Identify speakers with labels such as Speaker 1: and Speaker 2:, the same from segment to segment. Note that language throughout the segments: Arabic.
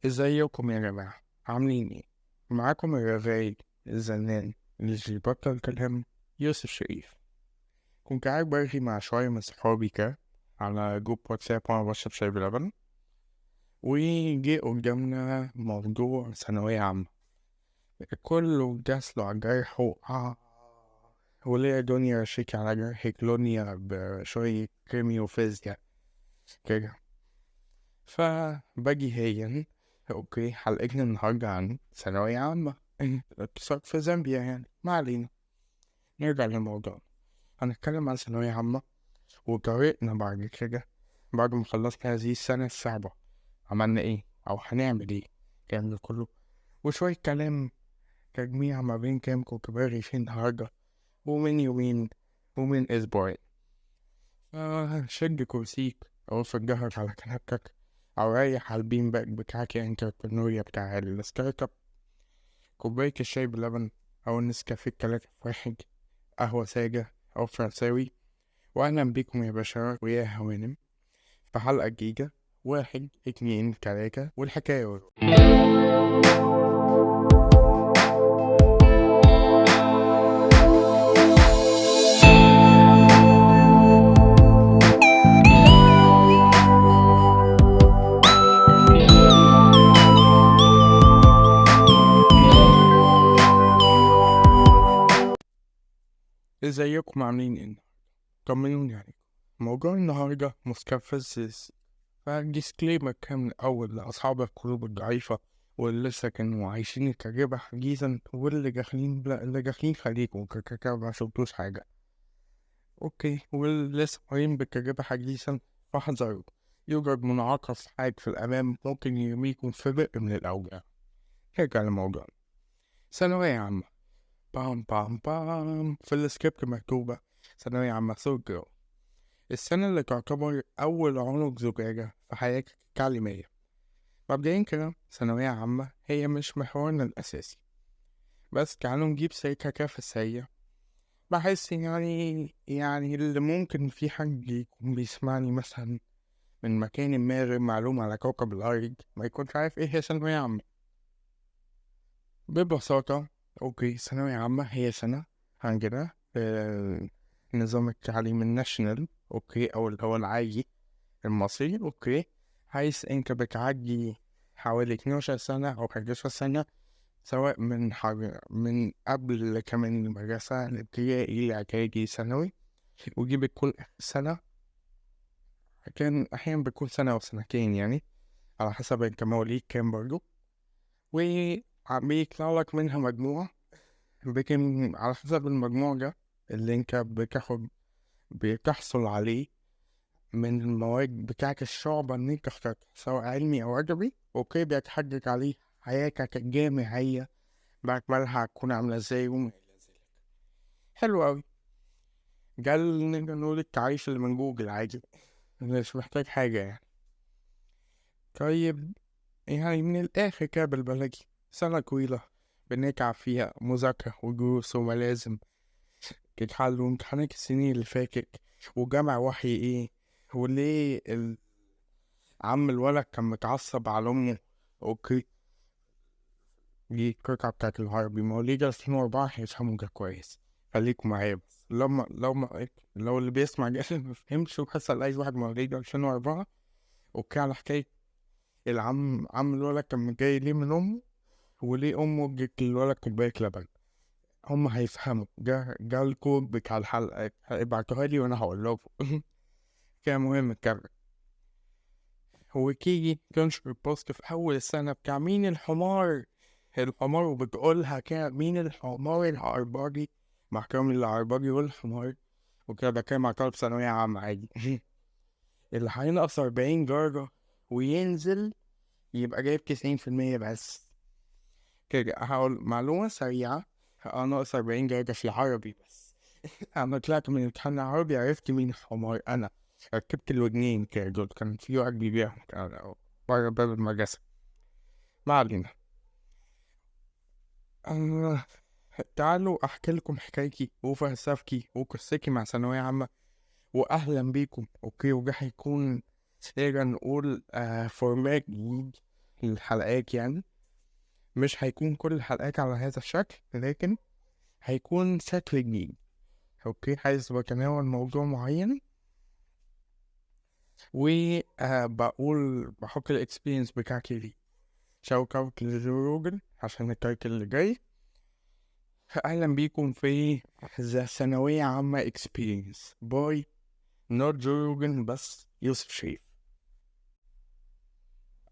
Speaker 1: ازيكم يا جماعة؟ عاملين ايه؟ معاكم الرغاي الزنان اللي مش بيبطل كلام، يوسف شريف. كنت قاعد برغي مع شوية من صحابي كده على جروب واتساب وأنا بشرب شاي بلبن، وجي قدامنا موضوع ثانوية عامة. كله جاسله على جرحه وليه دنيا رشيك على جرح كلونيا بشوية كيميا وفيزياء كده. فباجي هين اوكي حلقتنا النهاردة عن ثانوية عامة، اتصال في زامبيا يعني، ما علينا. نرجع للموضوع، هنتكلم عن ثانوية عامة وطريقنا بعد كده، بعد ما خلصنا هذه السنة الصعبة عملنا ايه أو هنعمل ايه، الكلام ده كله وشوية كلام تجميع ما بين كام كوكباري في النهاردة ومن يومين ومن أسبوعين. شد كرسيك أو فجرك على كنبتك أو ريح على البين باك بتاعك الانتربرنوريا بتاع الستارت اب، كوباية الشاي بلبن أو النسكافيه التلاتة في واحد، قهوة ساجة أو فرنساوي، وأهلا بيكم يا بشر ويا هوانم في حلقة جديدة. واحد اتنين تلاتة والحكاية ورا. ازيكم عاملين ايه؟ طمنوني عليكم. موضوع النهاردة مستفز، فديسكليمر كان من الأول لأصحاب القلوب الضعيفة واللي لسه كانوا عايشين التجربة حديثا واللي داخلين اللي داخلين خليكم كده ما شفتوش حاجة. أوكي، واللي لسه قايمين بالتجربة حديثا فاحذروا، يوجد منعكس حاد في الأمام ممكن يرميكم في بئر من الأوجاع. نرجع لموضوعنا. ثانوية عامة، بام بام بام في السكريبت مكتوبة ثانوية عامة سوق، السنة اللي تعتبر أول عنق زجاجة في حياتك التعليمية. مبدئيا كده ثانوية عامة هي مش محورنا الأساسي، بس تعالوا نجيب سيرتها كده في السريع. بحس يعني اللي ممكن في حد يكون بيسمعني مثلا من مكان ما غير معلوم على كوكب الأرض ما يكونش عارف إيه هي ثانوية عامة. ببساطة أوكي، ثانوية عامة هي سنة عندنا في نظام التعليم الناشونال، أوكي، أو اللي هو العادي المصري، أوكي. حيث أنت بتعدي حوالي 12 سنة أو 11 سنة، سواء من قبل كمان المدرسة الابتدائي الإعدادي ثانوي، ودي بتكون سنة، كان أحيانا بتكون سنة أو سنتين يعني، على حسب أنت مواليد كام برضو، وبيطلع لك منها مجموعة، لكن على حسب المجموع ده اللي انت بتحصل عليه من المواد بتاعت الشعب ان انت اخترت سواء علمي او ادبي، اوكي، بيتحدد عليه حياتك الجامعية بأكملها هتكون عاملة ازاي وما إلى ذلك. حلو أوي، ده اللي نقدر نقول التعريف اللي من جوجل عادي، مش محتاج حاجة يعني. طيب، يعني من الآخر كده بالبلدي، سنة طويلة بنتعب فيها مذاكرة ودروس وملازم تتحل، وامتحانات السنين اللي فاتت وجمع وحي ايه، وليه عم الولد كان متعصب على أمه، أوكي. دي القطعة بتاعت العربي مواليد 2004 هيفهموا ده كويس، خليكوا معايا بس. لو اللي بيسمع ده مفهمش وحصل أي واحد مواليد 2004، أوكي، على حكاية عم الولد كان جاي ليه من أمه وليه أمه ادت الولد كوباية لبن، هم هيفهموا. ده الكود بتاع الحلقة، ابعتوها لي وأنا هقول لكم. كان مهم الكاميرا. هو كيجي تنشر البوست في أول السنة بتاع مين الحمار، الحمار، وبتقولها كده مين الحمار العرباجي، مع احترامي للعرباجي والحمار، وكده بتكلم مع طالب ثانوية عامة عادي. اللي هينقص 40 درجة وينزل يبقى جايب 90% بس. كده هقول معلومة سريعة، أنا ناقص 40 درجة في العربي بس. أنا طلعت من امتحان العربي عرفت مين الحمار، أنا ركبت الودنين كده دول، كان في واحد بيبيعهم كده بره باب المدرسة. ما علينا. آه... تعالوا أحكي لكم حكايتي وفلسفتي وقصتي مع ثانوية عامة، وأهلا بيكم، أوكي. وده هيكون نقدر نقول فورمات جديد الحلقات يعني مش هيكون كل الحلقات على هذا الشكل، لكن هيكون شكل جديد. اوكي، عايز بتناول موضوع معين وبقول بحط الاكسبيرينس بتاعتي دي. شوت اوت لجو روجن عشان التايتل اللي جاي. اهلا بيكم في ذا ثانوية عامة اكسبيرينس باي نوت جو روجن بس يوسف شريف.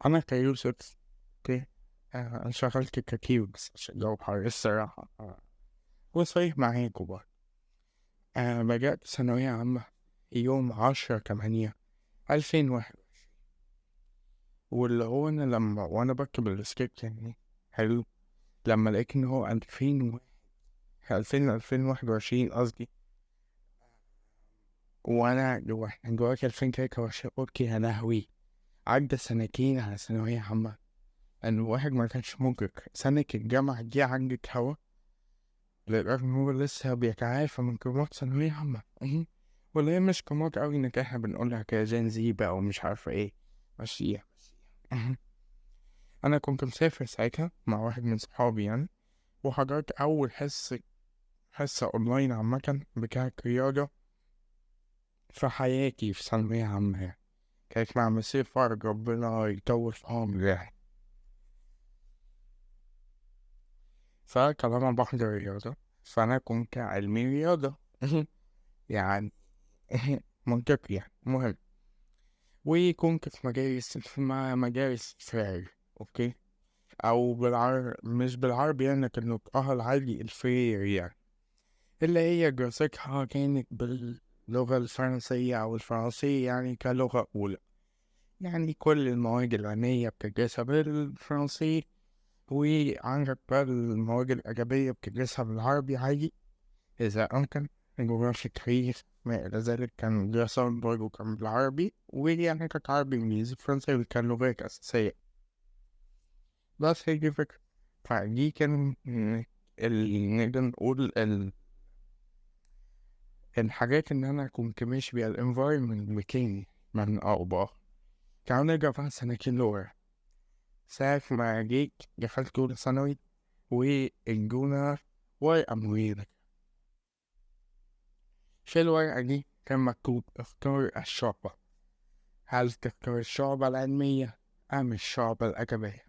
Speaker 1: انا كيوسف اوكي، انا شغلت كتير بس عشان الجو حر الصراحة، وصريح معاكم بقى. بدأت ثانوية عامة يوم 10/8/2001. واللي هو أنا لما وأنا بكتب السكريبت يعني حلو، لما لقيت إن هو 2021 قصدي، وأنا جواك 2023 قلت يا لهوي، عدى سنتين على ثانوية عامة. إن الواحد ما كانش مدرك سنة الجامعة دي عدت هوا، لدرجة إن هو لسه بيتعافى من قرارات ثانوية عامة. ولا هي مش قرارات أوي، إنك إحنا بنقولها كجين زي بقى ومش عارفة إيه، ماشية. أنا كنت مسافر ساعتها مع واحد من صحابي يعني، وحضرت أول حصة أونلاين عامة بتاعت رياضة في حياتي في ثانوية عامة يعني. كانت مع مسير فرج، ربنا يطول في عمره يعني. فطالما بحضر رياضة فأنا كنت علمي رياضة يعني منطقي يعني مهم. وكنت في مدارس فرعي، أوكي، أو مش بالعربي يعني، لكن نطقها العادي الفرير يعني، اللي هي دراستها كانت باللغة الفرنسية أو الفرنسية يعني كلغة أولى. يعني كل المواد العلمية بتدرسها بالفرنسي، وعندك بقى المواد الأدبية بتدرسها بالعربي عادي إذا أمكن. جغرافيا، تاريخ، ما إلى ذلك كان دراسات برضه كان بالعربي، ويعني كانت عربي إنجليزي فرنساوي كان لغات أساسية. بس هي دي الفكرة. فدي كان نقدر نقول الحاجات إن أنا كنت ماشي بيها الانفايرمنت بتاعي من أو. تعالوا نرجع بقى سنتين لورا. ساعة ما جيت دخلت أولى ثانوي وإدونا ورقة مريضة. في الورقة دي كان مكتوب اختار الشعبة، هل تختار الشعبة العلمية أم الشعبة الأدبية؟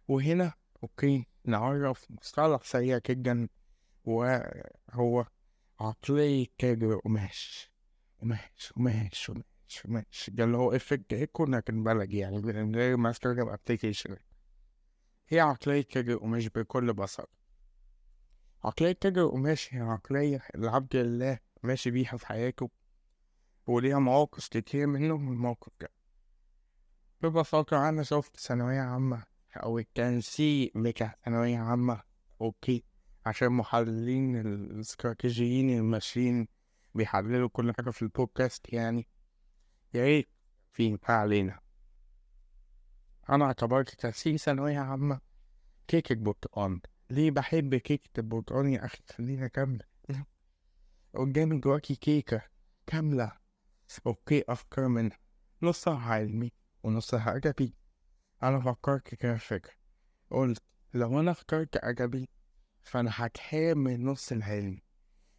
Speaker 1: وهنا أوكي نعرف مصطلح سريع جدا، وهو عقلية تاجر قماش. قماش ده اللي هو افكت ايكو لكن بلدي يعني من غير ما استخدم ابليكيشن. هي عقلية تاجر قماش بكل بساطة. عقلية تاجر قماش هي عقلية العبد لله ماشي بيها في حياته، وليها مواقف كتير منهم الموقف ده. ببساطة أنا شفت ثانوية عامة أو التنسيق بتاع ثانوية عامة أوكي، عشان محللين الاستراتيجيين الماشيين بيحللوا كل حاجة في البودكاست يعني، يا ريت في علينا. أنا اعتبرت تنسيق ثانوية عامة كيكة برتقال. ليه بحب كيكة البرتقال يا أخي؟ خلينا كاملة قدامي دلوقتي كيكة كاملة أوكي، أفكار منها نصها علمي ونصها أدبي. أنا فكرت كده فكرة، قلت لو أنا اخترت أدبي فأنا هتحمل نص العلمي،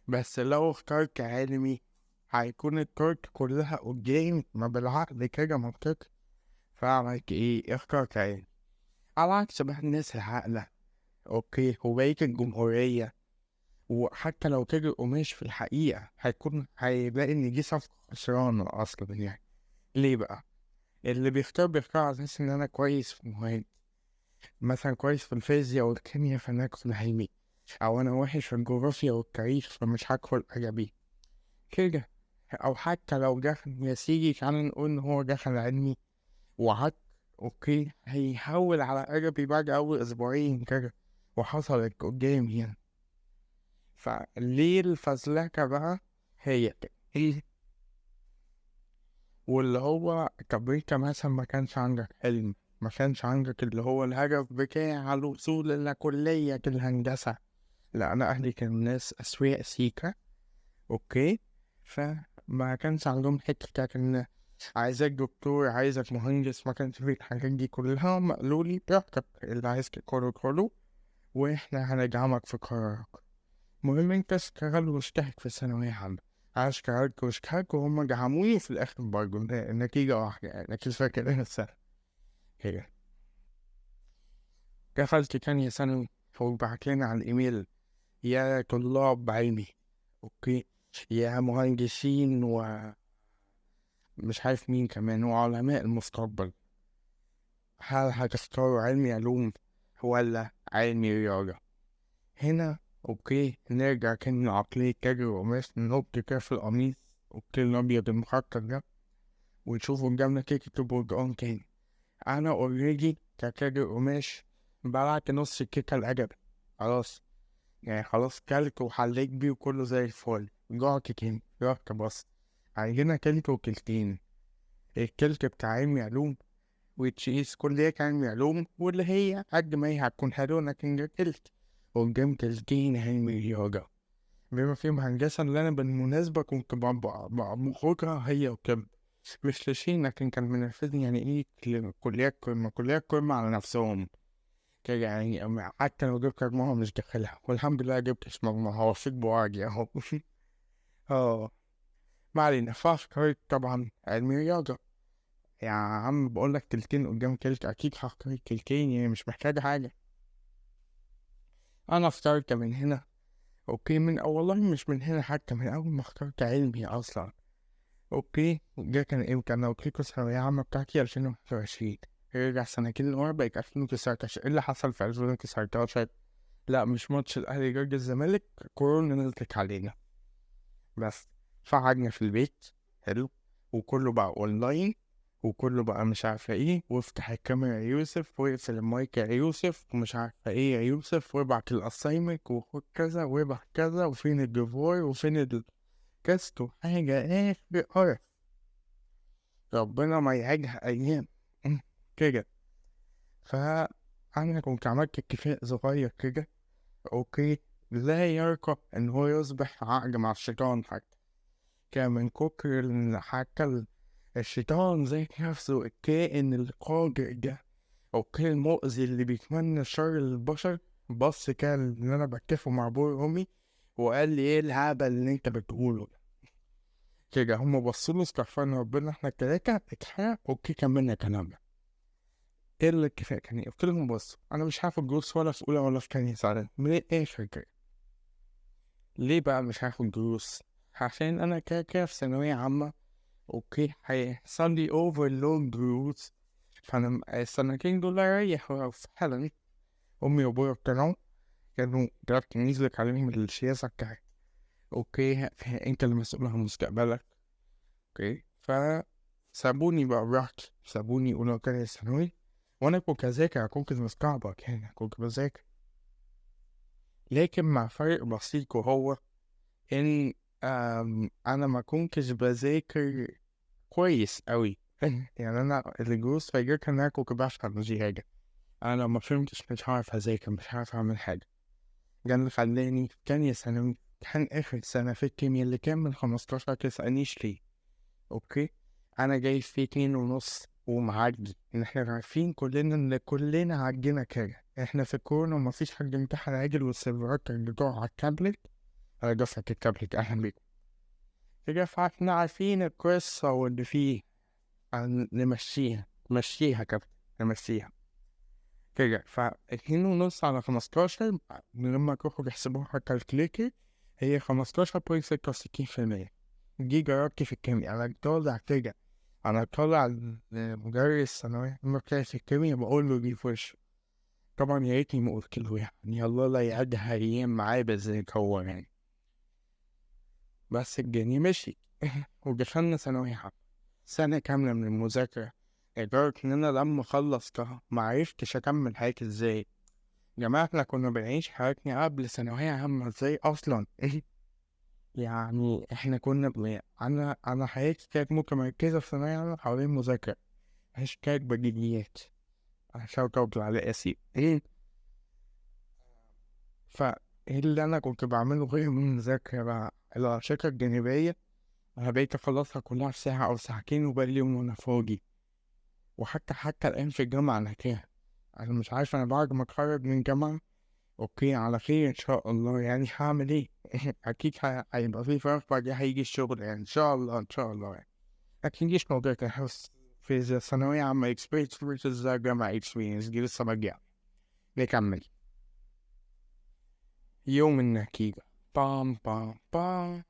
Speaker 1: بس لو اخترت علمي هيكون الكارت كلها قدامي، ما بالعقل كده منطقي. فعملت ايه؟ اخترت علمي. على عكس بقى الناس العاقلة اوكي وبقية الجمهورية، وحتى لو تاجر قماش في الحقيقة هيلاقي ان دي صفقة خسرانة اصلا يعني. ليه بقى؟ اللي بيختار على اساس ان انا كويس في المواد، مثلا كويس في الفيزياء والكيمياء فانا هدخل علمي، او انا وحش في الجغرافيا والتاريخ فمش هدخل ادبي كده. او حتى لو دخل يا سيدي تعالى نقول ان هو دخل علمي وعك اوكي، هيحول على ادبي بعد اول اسبوعين كده، وحصلت قدامي يعني. فليه الفزلكة بقى؟ هي كده. واللي هو طب انت مثلا ما كانش عندك حلم، ما كانش عندك اللي هو الهدف بتاع الوصول إلى كلية الهندسة؟ لا، أنا أهلي كانوا ناس أسوياء سيكا أوكي، فما كانش عندهم حتة بتاعت إن عايزك دكتور، عايزك مهندس، ما كانش فيه الحاجات دي كلها. هم قالوا لي براحتك، اللي عايز تقرر قرره واحنا هندعمك في قرارك. المهم انت اشتغل واشتهك في الثانوية عامة. أنا اشتغلت واشتهك وهم دعموني في الآخر برضه. النتيجة واحدة يعني، لكن فاكر إيه السنة هي. دخلت تانية ثانوي، وبعت لنا على الإيميل: يا طلاب علمي، أوكي، يا مهندسين ومش عارف مين كمان، وعلماء المستقبل، هل هتختاروا علمي علوم ولا علمي رياضة؟ هنا أوكي نرجع كان لعقلية تاجر القماش، ننط كده في القميص أوكي الأبيض المخطط ده، ونشوفوا قدامنا كيكة البرتقال تاني. أنا أوريدي كتاجر قماش بلعت نص الكيكة الأدب، خلاص يعني، خلاص كلت وحليت بيه وكله زي الفل. جوعت تاني، رحت بص عندنا كلت وكلتين: الكلت بتاع علمي علوم وتشيز كلية علمي علوم، واللي هي قد ما هي هتكون حلوة لكن كلت، قدام كلتين علمي رياضة بما فيهم هندسة، اللي أنا بالمناسبة كنت بخرجها هي وكم مش لاشين، لكن كان منفذني يعني إيه كليات قمة، كليات قمة على نفسهم كده يعني. حتى لو جبت مجموعة مش داخلها، والحمد لله جبتش مجموعة، وفيك بواجي أهو. اه، ما علينا. فاخترت طبعا علمي رياضة. يا عم بقولك تلتين قدام تلت، أكيد هختار التلتين يعني، مش محتاجة حاجة. أنا اخترت من هنا أوكي، من والله مش من هنا، حتى من أول ما اخترت علمي أصلا أوكي. ده كان إمتى؟ أنا قلت لكم الثانوية العامة بتاعتي 2021، رجع سنتين لورا بقت 2019. إيه اللي حصل في 2019؟ لا مش ماتش الأهلي ضد الزمالك، كورونا نزلت علينا بس، فقعدنا في البيت. حلو، وكله بقى أونلاين، وكله بقى مش عارفة ايه، وافتح الكاميرا يا يوسف، واقفل المايك يا يوسف، ومش عارفة ايه يا يوسف، وابعت الأسايمنت، وخد كذا وابعت كذا، وفين الديفوي وفين الكاست، وحاجة آخر قرف. ربنا ما يعيدها أيام كده. فأنا كنت عملت اتفاق صغير كده أوكي، لا يرقى إن هو يصبح عقد مع الشيطان حتى. كان من كتر حتى الشيطان زي نفسه، الكائن القاجع ده أوكي، المؤذي اللي بيتمنى الشر للبشر، بص كان إن أنا بتفق مع أبوي وأمي وقال لي: إيه الهبل اللي أنت بتقوله ده؟ كده هما بصوا استغفرنا ربنا احنا التلاتة اتحرق أوكي، كملنا كلامنا. ايه الاتفاق كان قلت لهم: بص انا مش هاخد دروس ولا في اولى ولا في تانية ثانوي من الاخر كده. ليه بقى مش هاخد دروس؟ عشان انا كده كده في ثانوية عامة اوكي، هيحصل لي اوفرلود دروس، فانا السنتين دول اريح فعلا. امي وابويا اقتنعوا، كانوا درجت نزلت عليهم السياسة بتاعت اوكي، انت اللي مسؤول عن مستقبلك اوكي. فسابوني بقى براحتي، سابوني اولى وتانية ثانوي، وانا كنت اذاكر، كنت مستعبط يعني، كنت بذاكر، لكن مع فرق بسيط، وهو إن أنا ما كنتش بذاكر كويس أوي. يعني أنا الدروس فاكرها إن أنا كنت بفهم دي حاجة، أنا لو ما فهمتش مش هعرف أذاكر، مش هعرف أعمل حاجة. ده اللي خلاني في تانية ثانوي كان آخر سنة في الكيمياء اللي كان من 15 متسألنيش ليه أوكي. أنا جاي في 2.5 ومعدي، إن إحنا عارفين كلنا إن كلنا عدينا كده، إحنا في الكورونا ومفيش حد امتحن عادل، والسيرفرات كانت بتقع على التابلت، على دفعة التابلت. أهلا بيكم كده، فاحنا عارفين القصة واللي فيه، نمشيها نمشيها كده، نمشيها كده. ف2.5 على 15 لما تروحوا تحسبوها كالكليكر، هي 15.66%. دي جربت في الكيمياء، أنا طالع كده، أنا طالع المدرس ثانوية عامة بتاعي في الكيمياء بقول له دي في وشه. طبعا يا ريتني ما قلت له يعني، الله لا يعدها أيام معاه بزي هو يعني. بس الدنيا مشي ودخلنا ثانوية عامة، سنة كاملة من المذاكرة، لدرجة إن أنا لما خلصتها معرفتش أكمل حياتي إزاي. يا جماعة إحنا كنا بنعيش حياتنا قبل ثانوية عامة إزاي أصلا؟ يعني إحنا كنا أنا حياتي كانت متمركزة في ثانوية عامة حوالين مذاكرة، هاشتاج بديهيات، شوت على ياسين فإيه اللي أنا كنت بعمله غير من المذاكرة بقى؟ الأنشطة الجانبية أنا بقيت أخلصها كلها في ساعة أو ساعتين وباقي اليوم وأنا فاضي. وحتى الآن في الجامعة أنا تاه. أنا مش عارف، أنا بعد ما أتخرج من الجامعة أوكي على خير إن شاء الله، يعني هعمل إيه؟ أكيد هيبقى في فرق، بعدها هيجي الشغل يعني إن شاء الله إن شاء الله يعني. لكن جيش موضوع تحس في ثانوية عامة experience versus جامعة experience دي لسه مرجع. نكمل. يوم النتيجة. بام بام بام.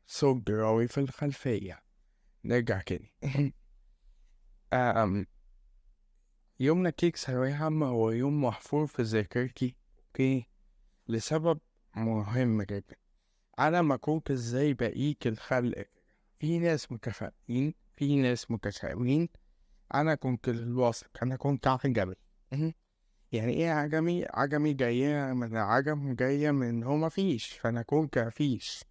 Speaker 1: صوت جراوي في الخلفية. نرجع كده. أم يوم نتيجة ثانوية عامة هو يوم محفور في ذاكرتي اوكي، لسبب مهم جدا. أنا ما كنت زي بقية الخلق، في ناس متفائلين في ناس متشائمين. أنا كنت الوسط، أنا كنت عجمي. يعني ايه عجمي؟ عجمي جاية من عجم، جاية من هو مفيش، فأنا كنت مفيش.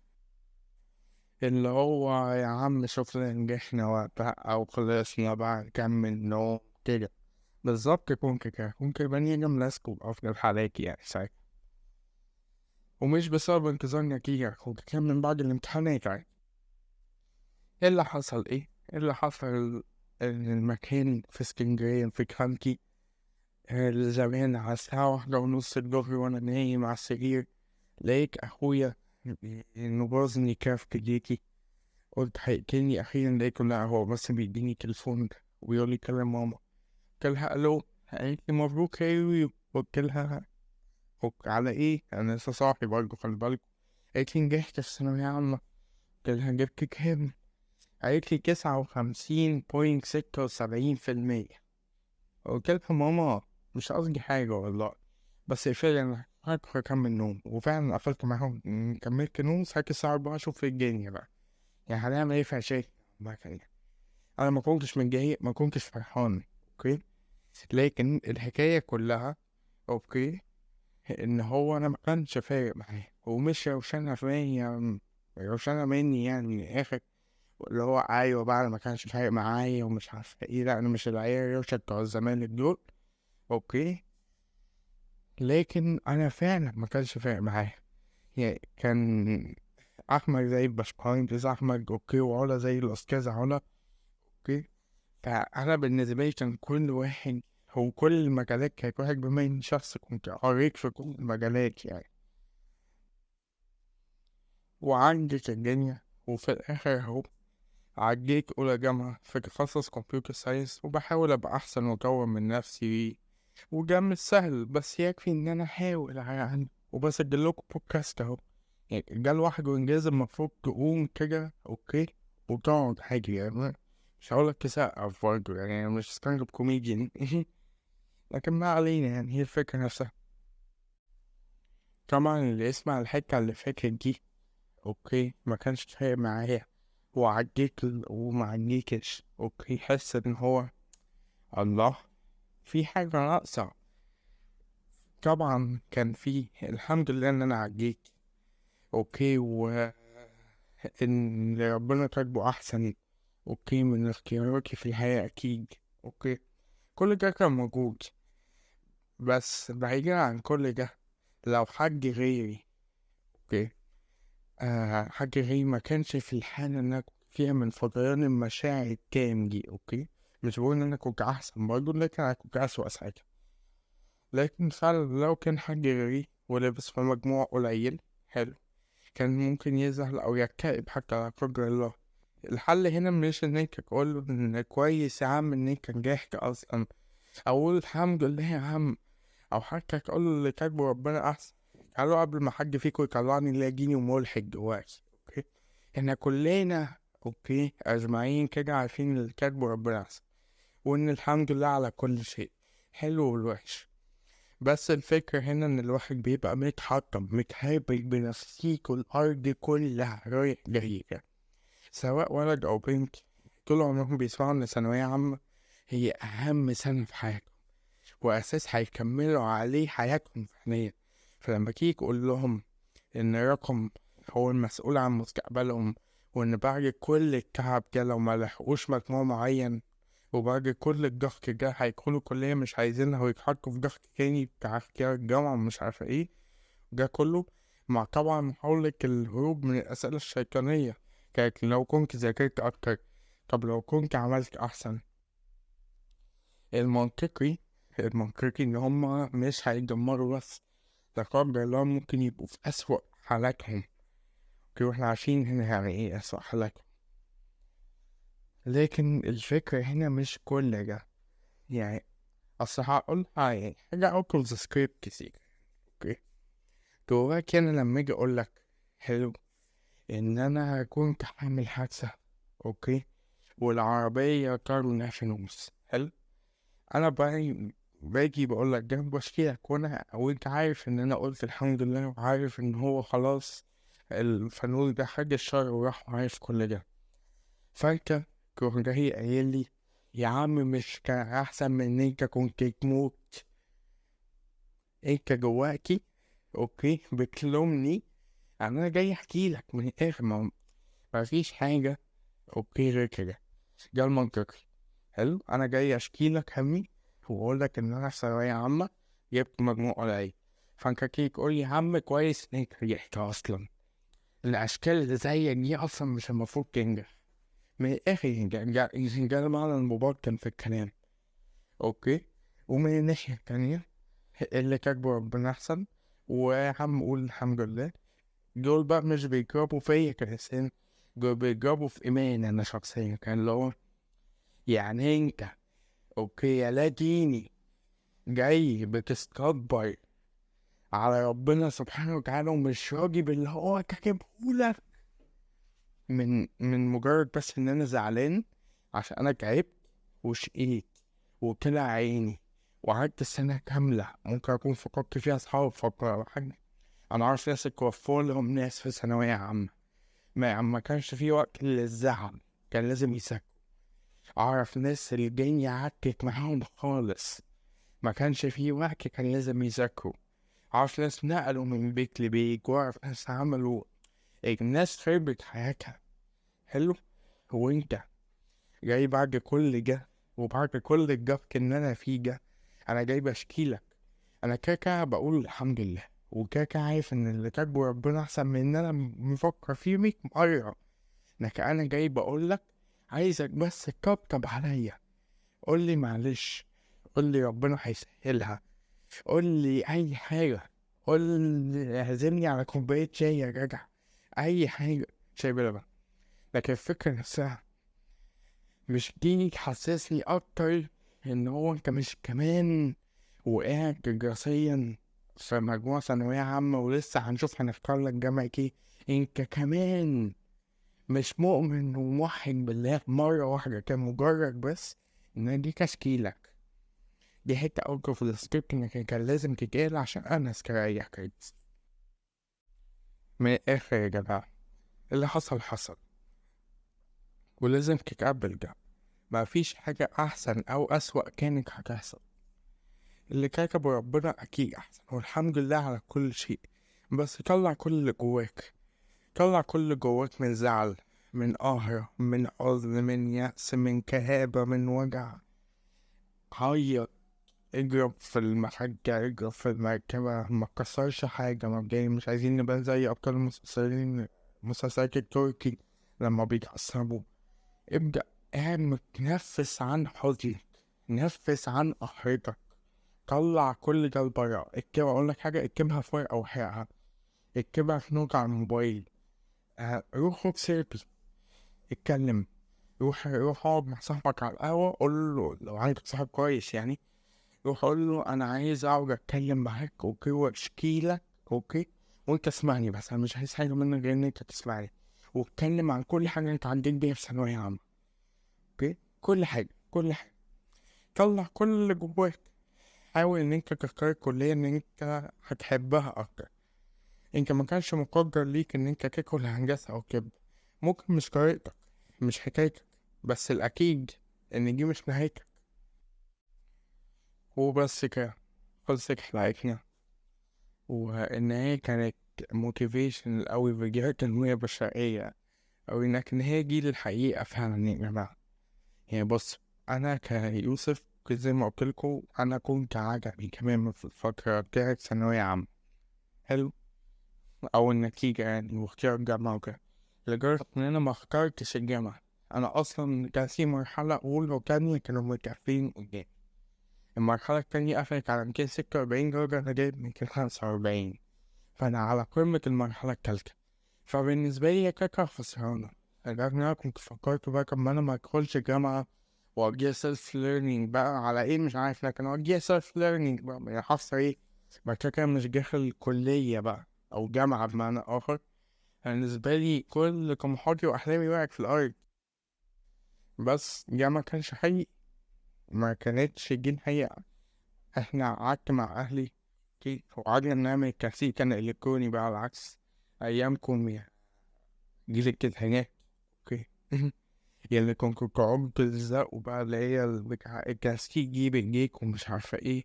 Speaker 1: اللي هو يا عم شوفنا نجحنا وقتها أو خلصنا بقى نكمل نوم كده. بالظبط كنت كده، كنت بني آدم لاسكو بأفضل حالاتي يعني ساعتها. ومش بسبب انتظار نتيجة، كنت كان من بعد الامتحانات يعني. ايه اللي حصل ايه؟ ايه اللي حصل؟ إن المكان في اسكندرية في كرامتي زمان على الساعة 1:30 الظهر وأنا نايم على السرير، لقيت أخويا نبوظني كاف كليتي. قلت هيقتلني أخيرا، لقيته لأ هو بس بيديني تليفون ويقول لي كلم ماما. قلت لها ألو، قالت لي مبروك يا يويو. قلت لها على إيه؟ أنا لسه صاحي برضه خلي بالكوا. قالت لي نجحت في الثانوية عامة. قلت لها جبت كام؟ قالت لي 59.76%. قلت لها ماما مش قصدي حاجة والله، بس فعلا هدخل أكمل نوم. وفعلا قفلت معاهم، كملت نوم. صحيت الساعة 4 أشوف في الدنيا بقى، يعني هنعمل إيه في عشاء بقى كده. أنا ما كنتش متضايق، ما كنتش فرحان أوكي، لكن الحكاية كلها أوكي إن هو أنا ما كانش فارق معايا، ومش روشانة فيا، روشانة مني يعني من الآخر. اللي هو أيوة بقى أنا ما كانش فارق معايا ومش عارف إيه، لأ أنا مش العيال الروشة بتوع الزمالك دول أوكي. لكن انا فعلا ما كانش فارق معايا. يعني كان احمد زي الباشمهندس احمد اوكي، وعلا زي الاستاذ علا اوكي. فانا بالنسبه لي كان كل واحد، هو كل المجالات كانت واحد، بما اني شخص كنت قريت في كل المجالات يعني. وعندي الدنيا، وفي الاخر اهو عديت اولى جامعه في تخصص كمبيوتر ساينس، وبحاول ابقى احسن واطور من نفسي. وده مش سهل، بس يكفي ان انا احاول يعني. وبسجل لكم بودكاست اهو، يعني ده لوحده انجاز. المفروض تقوم كده اوكي وتقعد حاجة يعني. مش هقولك تسقف برضه، يعني أنا مش ستاند اب كوميديان. لكن ما علينا، يعني هي الفكرة نفسها. طبعا اللي يسمع الحتة اللي فاتت دي اوكي ما كانش فارق معايا، وما عديتش اوكي، حس ان هو الله في حاجة ناقصة. طبعا كان في الحمد لله ان انا عديت اوكي، و ان ربنا كاتبه احسن اوكي من اختياراتي في الحياة اكيد اوكي. كل ده كان موجود. بس بعيدا عن كل ده، لو حد غيري اوكي، حد غيري ما كانش في الحالة اللي انا كنت فيها من فقدان المشاعر التام دي اوكي. مش بقول ان انا كنت احسن برضه، لكن انا كنت اسوأ ساعتها. لكن فعلا لو كان حد غيري ولابس في مجموع قليل حلو، كان ممكن يزعل أو يكتئب حتى لا قدر الله. الحل هنا مش إن أنت تقول له إن كويس يا عم إن أنت نجحت أصلا، أو قول الحمد لله يا عم، أو حتى تقول له اللي كاتبه ربنا أحسن. قالوا قبل ما حد فيكم يطلعني لاجيني وملحد دلوقتي أوكي. إحنا كلنا أوكي أجمعين كده عارفين اللي كاتبه ربنا أحسن، وإن الحمد لله على كل شيء حلو والوحش. بس الفكرة هنا إن الواحد بيبقى متحطم متهابل بنفسيته الأرض كلها رايح جاي كده. سواء ولد أو بنت، طول عمرهم بيسمعوا إن ثانوية عامة هي أهم سنة في حياتهم، وأساس هيكملوا عليه حياتهم فعليا. فلما تيجي تقول لهم إن الرقم هو المسؤول عن مستقبلهم، وإن بعد كل التعب ده لو ملحقوش مجموع معين، وبعد كل الضغط ده هيدخلوا كلية مش عايزينها ويتحطوا في ضغط تاني بتاع اختيار الجامعة ومش عارفة ايه، ده كله مع طبعا محاولة الهروب من الأسئلة الشيطانية. لو كنت ذاكرت أكتر، طب لو كنت عملت أحسن. المنطقي إن هما مش هيتدمروا بس، لا قدر الله ممكن يبقوا في أسوأ حالاتهم. اوكي، واحنا عارفين هنا يعني ايه أسوأ حالاتهم. لكن الفكرة هنا مش كل ده، يعني أصل هقول يعني حاجة أوكل ذا سكريبت كتير. اوكي، جواك أنا لما أجي أقولك حلو إن أنا كنت هعمل حادثة، اوكي، والعربية طار منها فانوس، حلو، أنا باجي بقولك ده بشكيلك، وأنت عارف إن أنا قلت الحمد لله، وعارف إن هو خلاص الفانوس ده حاجة الشر وراح، وعارف كل ده. فانت تروح جاي قايل لي يا عم مش كان احسن من ان انت كنت تموت؟ انت جواكي اوكي بتلومني. انا جاي احكي لك من الاخر، ما فيش حاجه اوكي غير كده. ده المنطقي. حلو، انا جاي اشكي لك همي، واقول لك ان انا في ثانويه عامه جبت مجموع قليل، فانت تيجي تقول لي يا عم كويس ان انت نجحت. اصلا الاشكال اللي زيك دي اصلا مش المفروض تنجح. من الآخر ده معنى المبطن في الكلام. أوكي، ومن الناحية التانية اللي كاتبه ربنا أحسن، وعم أقول الحمد لله. دول بقى مش بيجربوا فيا كإنسان، دول بيجربوا في إيماني أنا شخصيا. كان اللي هو يعني أنت أوكي يا لاديني جاي بتستكبر على ربنا سبحانه وتعالى، ومش راضي باللي هو كاتبهولك، من مجرد بس إن أنا زعلان عشان أنا تعبت وشقيت وطلع عيني، وقعدت السنة كاملة ممكن أكون فقدت فيها أصحاب فترة أو حاجة. أنا عارف ناس اتوفوا لهم ناس في ثانوية عامة، ما كانش في وقت للزعل، كان لازم يسكتوا. أعرف ناس الدنيا عكت معاهم خالص، ما كانش في وقت، كان لازم يذاكروا. أعرف ناس نقلوا من بيت لبيت، وأعرف ناس عملوا، الناس خربت حياتها. حلو، هو أنت جاي بعد كل ده، وبعد كل الجفك ان انا فيه ده، انا جاي بشكيلك. انا كاكا بقول الحمد لله، وكاكا عارف ان اللي كاتبه ربنا احسن من ان انا مفكر فيه 100 مرة. لكن انا جاي بقولك عايزك بس تطبطب عليا، قول لي معلش، قول لي ربنا هيسهلها، قول لي اي حاجة، قول لي اعزمني على كوباية شاي يا جدع، اي حاجة، شاي بلبن. لكن الفكرة نفسها مش دي تحسسني اكتر ان هو انت مش كمان وقاعد دراسيا في مجموعة ثانوية عامة، ولسه هنشوف هنختار لك جامعة ايه، انت كمان مش مؤمن وموحد بالله مرة واحدة، كان مجرد بس ان دي تشكيلك. دي حتة اوت اوف السكريبت انك كان لازم تتقال عشان انا استريح كده. من الاخر يا جماعة، اللي حصل حصل، ولازم تتقبل ده. مفيش حاجة احسن او اسوأ كانت هتحصل. اللي كاتبه ربنا أكيد أحسن، والحمد لله على كل شيء. بس طلع كل اللي جواك، طلع كل اللي جواك من زعل، من قهر، من حزن، من يأس، من كآبة، من وجع. عيط، اجرب في المحجة، اجرب في المركبة، ما تكسرش حاجة مبدئيا. مش عايزين نبان زي أبطال المسلسلات التركي لما بيتعصبوا. ابدأ اعمل، نفس عن حزنك، نفس عن قهرتك، طلع كل ده لبرا. اكتبها، اقول لك حاجه، اكتبها في ورقه وحقها، اكتبها في نوت على الموبايل. روح خد سيربي، اتكلم، روح اقعد مع صاحبك على القهوه، قول له لو عندك صاحب كويس يعني، روح قول له انا عايز اقعد اتكلم معاك، اوكي، واشكي لك، اوكي، وانت اسمعني بس، انا مش عايز حاجه منك غير ان انت تسمعني، واتكلم عن كل حاجه انت عديت بيها في ثانويه عامه. اوكي، كل حاجه، كل حاجه، طلع كل اللي جواك. حاول ان انت تختار الكليه ان انت هتحبها اكتر. انت ما كانش مقدر ليك ان انت تاكل هندسة او كده، ممكن مش طريقتك، مش حكايتك، بس الاكيد ان دي مش نهايتك. وبس كده، خلصت حلقتنا. وان هي كانت موتيفيشن قوي بجهة تنمية بشرية، او انك ان هي دي الحقيقة فعلا يا جماعة. يعني بص، انا كيوسف كنت زي ما قلتلكوا، انا كنت عجبي كمان في الفترة بتاعت ثانوية عامة. حلو، او النتيجة يعني، واختيار الجامعة وكده. لدرجة إن أنا ما اخترتش الجامعة. أنا أصلا كان في مرحلة أولى وتانية كانوا متقفلين قدامي، المرحلة التانية قفلت على 246 درجة، أنا جايب 245، فأنا على قمة المرحلة التالتة. فبالنسبة لي هي كانت خسرانة، لدرجة إن أنا كنت فكرت بقى طب ما أنا ما أدخلش جامعة وأجيها سيلف ليرنينج بقى على إيه مش عارف، لكن أجيها سيلف ليرنينج بقى يعني حاسة إيه بعد كده مش داخل كلية بقى أو جامعة بمعنى آخر. بالنسبة لي كل طموحاتي وأحلامي وقعت في الأرض. بس ده ما كانش حقيقي، ما كانتش دي الحقيقة. احنا قعدت مع أهلي كي وقعدنا نعمل كان إلكتروني بقى على العكس أيامكم يا جيل التسعينات. اوكي اللي كنتوا تقعدوا تلزقوا بقى اللي هي الكاسكي جيب الجيك ومش عارفة ايه،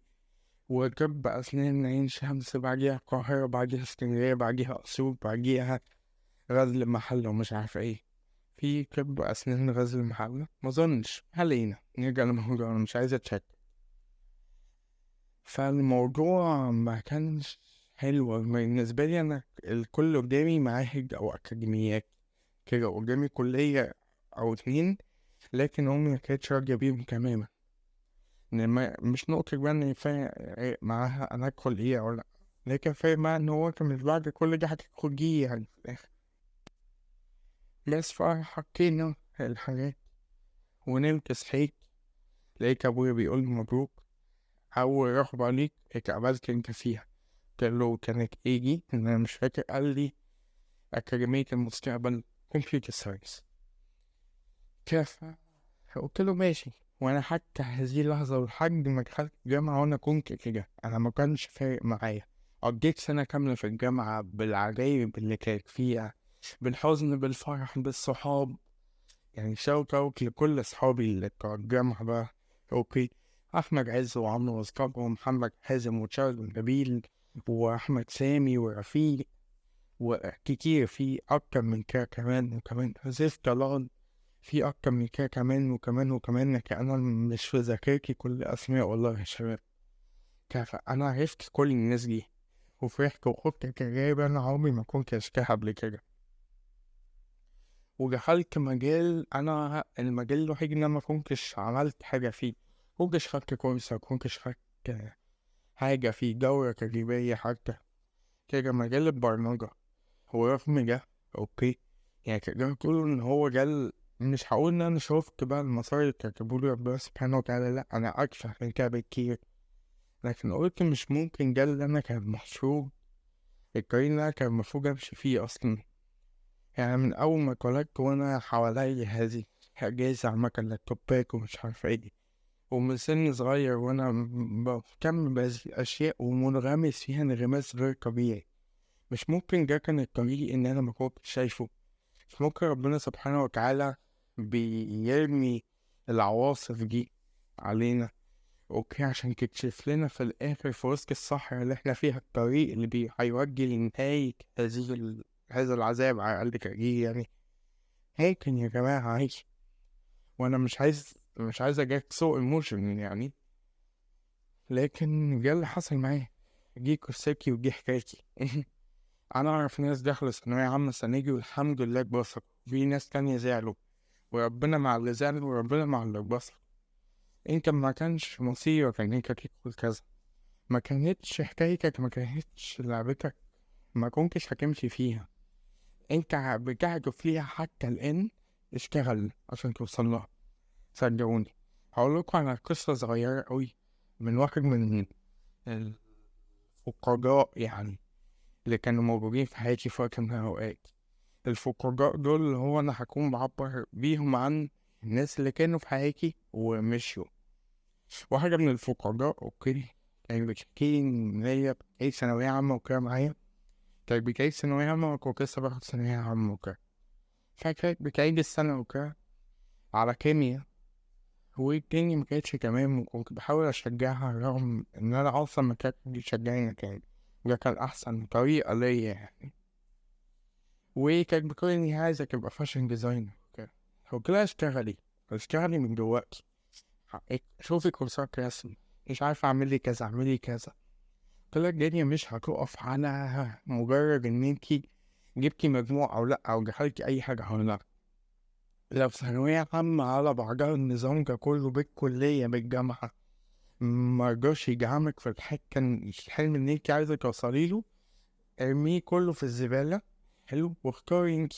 Speaker 1: وطب أسنان عين شمس، بعديها القاهرة، بعديها اسكندرية، بعديها أسيوط، بعديها غزل المحلة ومش عارفة ايه. في طب أسنان غزل المحلة مظنش، علينا نرجع للموضوع، أنا مش عايز أتشك. فالموضوع ما كانش حلو بالنسبة لي. أنا الكل قدامي معاهد أو أكاديميات كده، قدامي كلية أو اتنين، لكن أمي ما كانتش راضية بيهم تماما. مش نقطة بقى إن فارق معاها أنا أدخل إيه أو لأ، لكن فارق معاها إن هو أنت مش بعد كل ده هتدخل جي يعني في الآخر. بس فحطينا الحاجات ونمت صحيت لقيت أبويا بيقول لي مبروك، أول رغبة ليك اتقبلت أنت فيها. قلت له كانت إيه دي؟ أنا مش فاكر. قال لي أكاديمية المستقبل كمبيوتر ساينس. كيف؟ قلت له ماشي. وانا حتى هذه اللحظة ولحد ما دخلت الجامعة وانا كنت كده، انا ما كانش فارق معايا. قضيت سنة كاملة في الجامعة بالعجايب اللي كانت فيها، بالحزن بالفرح بالصحاب. يعني شوت اوت لكل اصحابي اللي بتوع الجامعة بقى. اوكي، احمد عز وعمرو مصطفى ومحمد حازم وتشارلز ونبيل واحمد سامي ورفيق وكتير، في اكتر من كده كمان وكمان زفت طلال، في أكتر من كده كمان وكمان وكمان، لكن أنا مش في ذاكرتي كل أسماء والله يا شباب. أنا عرفت كل الناس دي وفرحت وخدت تجارب أنا عمري ما كنت أشتاها قبل كده، ودخلت مجال أنا المجال الوحيد اللي أنا ما كنتش عملت حاجة فيه، كنتش خدت كورس أو كنتش خدت حاجة فيه دورة تدريبية حتى، كده مجال البرمجة. ورغم ده أوكي، يعني تقدر تقول إن هو ده مش هقول إن أنا شفت بقى المسار اللي كاتبهولي ربنا سبحانه وتعالى، لأ أنا أكفى من كده بكتير، لكن قلت مش ممكن ده اللي أنا كان محشور الطريق اللي أنا كان المفروض أمشي فيه أصلا. يعني من أول ما اتولدت وأنا حوالي هذه أجهزة عامة لابتوبات ومش عارف إيه، ومن سن صغير وأنا بهتم بهذه الأشياء ومنغمس فيها انغماس غير طبيعي. مش ممكن ده كان الطريق إن أنا ما كنتش شايفه. مش ممكن ربنا سبحانه وتعالى بيرمي العواصف دي علينا اوكي عشان تكشف لنا في الاخر في وسط الصحراء اللي احنا فيها الطريق اللي هيوجه لنهاية هذا العذاب على الاقل تأجيل يعني. لكن يا جماعة عايش، وانا مش عايز اجاك سوء ايموشن يعني، لكن ده اللي حصل معايا. دي قصتي ودي حكايتي. انا اعرف ناس دخلوا ثانوية عامة السنة دي والحمد لله اتبسطوا، في ناس تانية زعلوا، وربنا مع اللي زعل وربنا مع اللي اتبسط. انت ما كانش مصيرك ان انت تدخل كذا، ما كانتش حكايتك، ما كانتش لعبتك، ما كنتش هتمشي فيها، انت بتعجب فيها حتى الان. اشتغل عشان توصل لها. صدقوني هقول لكم على قصة صغيرة قوي من واحد من الفقراء يعني اللي كانوا موجودين في حياتي في وقت من الأوقات. الفقراء دول اللي هو أنا هكون بعبر بيهم عن الناس اللي كانوا في حياتي ومشيوا. واحدة من الفقراء أوكي كانت بتحكي إن هي بتعيد ثانوية عامة وكده معايا، كانت بتعيد ثانوية عامة وكنت لسه باخد ثانوية عامة وكده، فكانت بتعيد السنة وكده على كيميا، والدنيا مكانتش تمام، وكنت بحاول أشجعها رغم إن أنا أصلا ما كانتش بتشجعني، كان ده كان أحسن طريقة ليا يعني. وكانت بتقول إني عايزة تبقى فاشن ديزاينر وكده، قلت لها اشتغلي من دلوقتي، شوفي كورسات رسم، مش عارف اعملي كذا. قلت لها الدنيا مش هتقف على مجرد ان انتي جبتي مجموع أو لأ، أو دخلتي أي حاجة أو لأ. لو ثانوية عامة على بعضها النظام ككله بالكلية بالجامعة مرضاش يدعمك في الحلم اللي انت عايزة توصليله، ارميه كله في الزبالة. حلو، واختاري انت.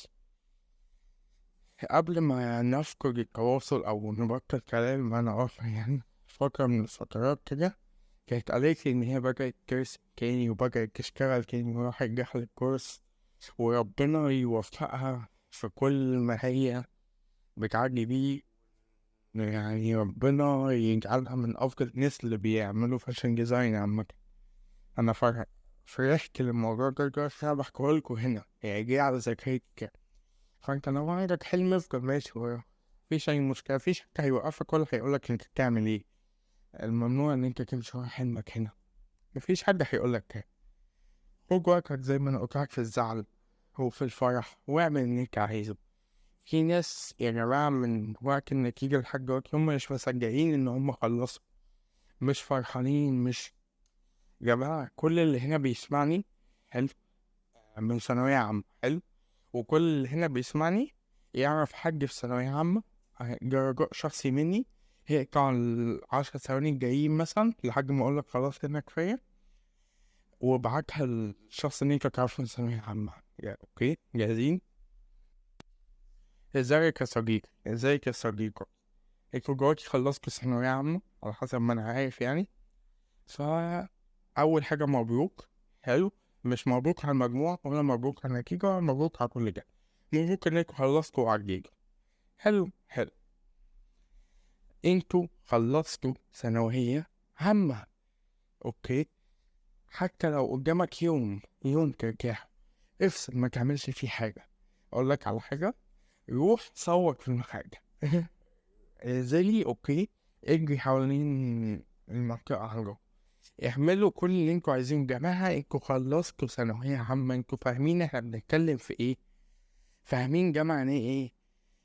Speaker 1: قبل ما نفقد التواصل أو نبطل كلام أنا آخر يعني فترة من الفترات كده، كانت قالت لي إن هي بدأت ترسم تاني وبدأت تشتغل تاني وراحت دخلت كورس، وربنا يوفقها في كل ما هي بتعدي بيه. يعني ربنا يجعلها من أفضل الناس اللي بيعملوا فاشن ديزاين عامة. أنا فرحت للموضوع ده لدرجة إن أنا بحكيهولكوا هنا، يعني جه على ذكريتي كده. فأنت لو عندك حلم افضل ماشي وراه، مفيش أي مشكلة، مفيش حد هيوقفك ولا هيقولك أنت بتعمل إيه. الممنوع إن أنت تمشي ورا حلمك هنا، مفيش حد هيقولك كده. خد وقتك زي ما أنا قلتلك في الزعل وفي الفرح، واعمل اللي أنت عايزه. في ناس يا جماعة من وقت النتيجة لحد دلوقتي هم مش مصدقين إن هم خلصوا، مش فرحانين. مش جماعة، كل اللي هنا بيسمعني حلو من ثانوية عامة، حلو، وكل اللي هنا بيسمعني يعرف حد في ثانوية عامة رجاء شخصي مني، هيقطع ال10 ثواني الجايين مثلا لحد ما أقولك خلاص كده كفاية، وابعتها للشخص اللي انت تعرفه من ثانوية عامة. اوكي، جاهزين؟ ازيك يا صديقي، ازيك يا صديقة، انتوا دلوقتي خلصتوا ثانوية عامة على حسب ما أنا عارف يعني. فأول حاجة مبروك. حلو، مش مبروك على المجموع ولا مبروك على النتيجة ولا مبروك على كل ده، مبروك إنكوا خلصتوا وعديتوا. حلو حلو، انتوا خلصتوا ثانوية عامة. اوكي، حتى لو قدامك يوم ترتاح، افصل ما تعملش فيه حاجة. أقولك على حاجة، روح صوت في المحاجة. انزلي، اوكي، اجري حوالين المنطقة عندكم، اعملوا كل اللي انتوا عايزينه. جماعة انتوا خلصتوا ثانوية عامة، انتوا فاهمين احنا بنتكلم في ايه؟ فاهمين جماعة يعني ايه؟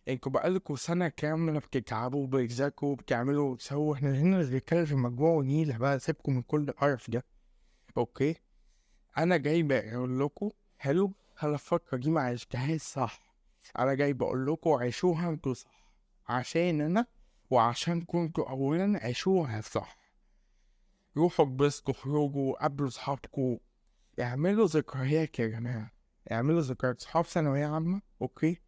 Speaker 1: انتوا بقالكوا سنة كاملة بتتعبوا بتذاكروا بتعملوا وتسووا، احنا هنا مش بنتكلم في مجموع ونيلة بقى، سيبكم من كل القرف ده. اوكي، انا جاي بقول لكم حلو، انا الفترة دي ما عشتهاش صح، انا جاي بقول لكم عيشوها انتوا صح، عشان انا وعشان كنتوا اولا عيشوها صح. روحوا اتبسطوا، خرجوا، قابلوا صحابكوا، اعملوا ذكريات يا جماعة، اعملوا ذكريات. صحاب ثانوية عامة اوكي،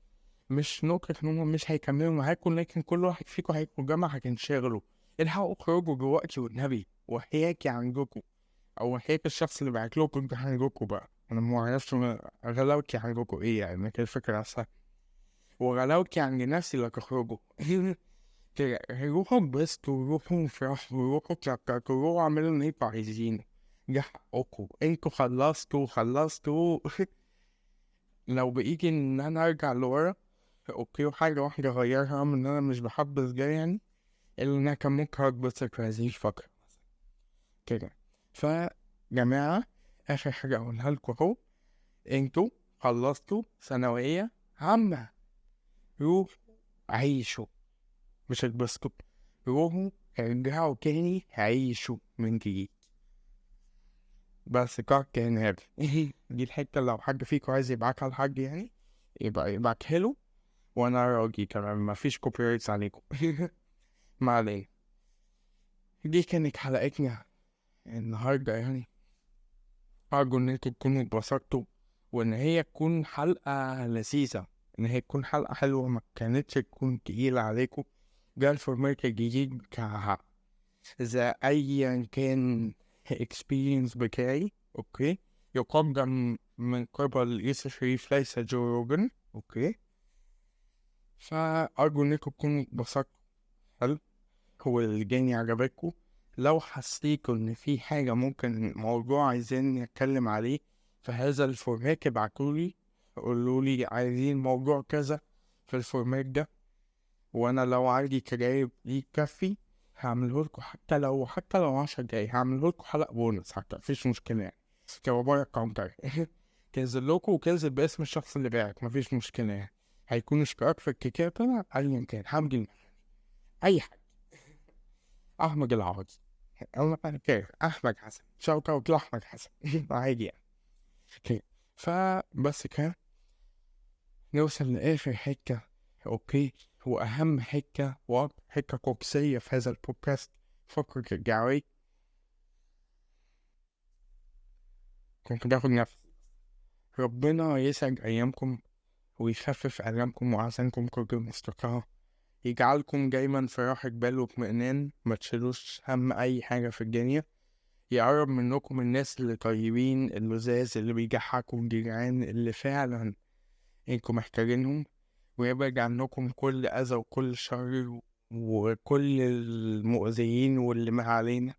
Speaker 1: مش نقطة ان هم مش هيكملوا معاكم، لكن كل واحد فيكم هيكون جامعة هتنشغلوا. الحقوا اخرجوا دلوقتي والنبي، وحياكي عندكم، او وحياة الشخص اللي بعتلكوا انتوا عندكم بقى، انا معرفش غلاوتي عندكم ايه يعني، ما كانت الفكرة نفسها، وغلاوتي عند نفسي اللي تخرجوا. كده روحوا اتبسطوا، روحوا افرحوا، روحوا تلقكوا، روحوا اعملوا اللي انتوا عايزينه، ده حقكوا، انتوا خلصتوا. لو بإيدي ان انا ارجع لورا اوكي، وحاجة واحدة اغيرها من ان انا مش بحبذ ده يعني، اللي انا كان ممكن اتبسط في هذه الفترة كده. فجماعة، اخر حاجة اقولها لكم اهو، انتوا خلصتوا ثانوية عامة، روحوا عيشوا، مش اتبسطوا، روحوا ارجعوا تاني عيشوا من جديد. بس كار كان هذا. دي الحتة لو حد فيكم عايز يبعتها لحد يعني، يبقى يبعتها له، وانا راضي تمام، مفيش كوبي رايتس عليكم. ما علينا، دي كانت حلقتنا النهاردة يعني. أرجو إن انتوا تكونوا اتبسطتوا، وإن هي تكون حلقة لذيذة، إن هي تكون حلقة حلوة ما كانتش تكون تقيلة عليكم. ده الفورمات الجديد بتاع إذا أيا كان experience بتاعي أوكي، يقدم من قبل يوسف شريف ليس جو روجن. أوكي، فأرجو إنكم تكونوا اتبسطتوا. حلو، هو الجاني عجبكم؟ لو حسيتوا إن في حاجة ممكن موضوع عايزين نتكلم عليه في هذا الفورمات، ابعتولي قولولي عايزين موضوع كذا في الفورمات ده، وأنا لو عندي كجايب ليه كفي هعمله لكم، حتى لو 10 دقايق هعمله لكم حلقة بونص، حتى مفيش مشكلة يعني، كموبايل كاونتر. كنزل لكم وكنزل باسم الشخص اللي باعك، مفيش مشكلة يعني، هيكون اشتراك في الكتابة أيا كان، حمدي أي حاجة، أحمد العوضي، أنا كيف أحمد حسن، شوت أوت لأحمد حسن. عادي يعني. اوكي، فبس كده، نوصل لآخر حتة. أوكي، وأهم حتة وأكتر حتة كوكسية في هذا البودكاست، فكرة الجعوي. كنت باخد نفس. ربنا يسعد أيامكم ويخفف آلامكم وأحزانكم كل مستقرها، يجعلكم دايما في راحة بال واطمئنان، ما تشيلوش هم أي حاجة في الدنيا، يقرب منكم الناس اللي طيبين اللذاذ اللي بيضحكوا الجيران اللي فعلا انكم محتاجينهم، ويبعد عنكم كل أذى وكل شر وكل المؤذيين واللي ما علينا،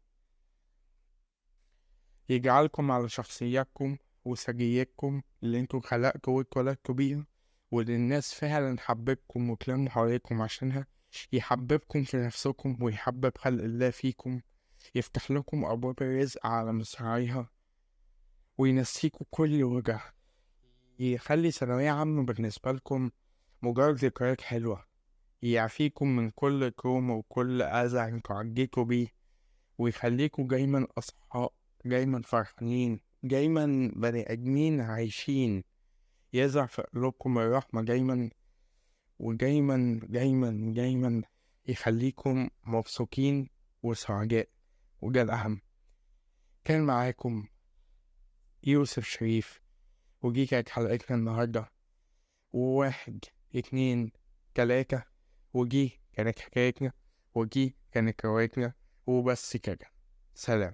Speaker 1: يجعلكم على شخصياتكم وسجيتكم اللي انتوا خلقتوا واتولدتوا بيها، واللي الناس فعلا حببكم وتلموا حواليكم عشانها، يحببكم في نفسكم ويحبب خلق الله فيكم، يفتح لكم أبواب الرزق على مصراعيها، وينسيكوا كل وجع، يخلي ثانوية عامة بالنسبة لكم مجرد ذكريات حلوة، يعافيكم من كل كروم وكل أذى انتوا عديتوا بيه، ويخليكوا دايما أصحاء، دايما فرحانين، دايما بني آدمين عايشين، يزرع في قلوبكم الرحمة دايما، ودايما دايما دايما يخليكم مبسوطين وسعداء. وده الأهم. كان معاكم يوسف شريف، ودي كانت حلقتنا النهاردة، وواحد اتنين تلاتة، ودي كانت حكايتنا، ودي كانت روايتنا، وبس كده. سلام.